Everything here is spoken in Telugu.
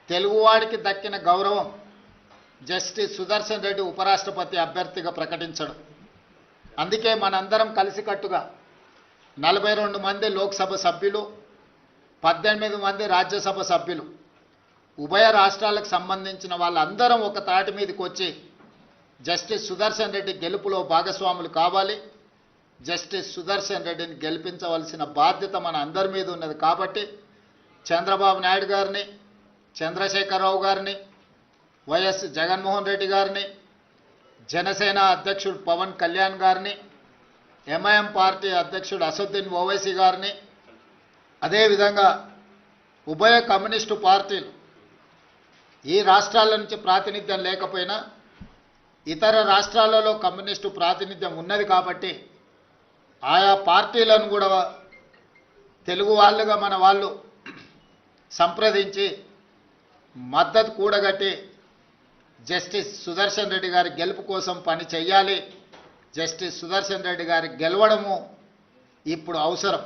తెలుగువాడికి దక్కిన గౌరవం జస్టిస్ సుదర్శన్ రెడ్డి ఉపరాష్ట్రపతి అభ్యర్థిగా ప్రకటించడం. అందుకే మనందరం కలిసికట్టుగా 42 మంది లోక్సభ సభ్యులు, 18 మంది రాజ్యసభ సభ్యులు, ఉభయ రాష్ట్రాలకు సంబంధించిన వాళ్ళందరం ఒక తాటి మీదకి వచ్చి జస్టిస్ సుదర్శన్ రెడ్డి గెలుపులో భాగస్వాములు కావాలి. జస్టిస్ సుదర్శన్ రెడ్డిని గెలిపించవలసిన బాధ్యత మన అందరి మీద ఉన్నది. కాబట్టి చంద్రబాబు నాయుడు గారిని, చంద్రశేఖరరావు గారిని, వైఎస్ జగన్మోహన్ రెడ్డి గారిని, జనసేన అధ్యక్షుడు పవన్ కళ్యాణ్ గారిని, ఎంఐఎం పార్టీ అధ్యక్షుడు అసదుద్దీన్ ఓవైసీ గారిని, అదేవిధంగా ఉభయ కమ్యూనిస్టు పార్టీలు ఈ రాష్ట్రాల నుంచి ప్రాతినిధ్యం లేకపోయినా ఇతర రాష్ట్రాలలో కమ్యూనిస్టు ప్రాతినిధ్యం ఉన్నది కాబట్టి ఆయా పార్టీలను కూడా తెలుగు వాళ్ళుగా మన వాళ్ళు సంప్రదించి మద్దతు కూడగట్టి జస్టిస్ సుదర్శన్ రెడ్డి గారి గెలుపు కోసం పని చేయాలి. జస్టిస్ సుదర్శన్ రెడ్డి గారి గెలవడము ఇప్పుడు అవసరం.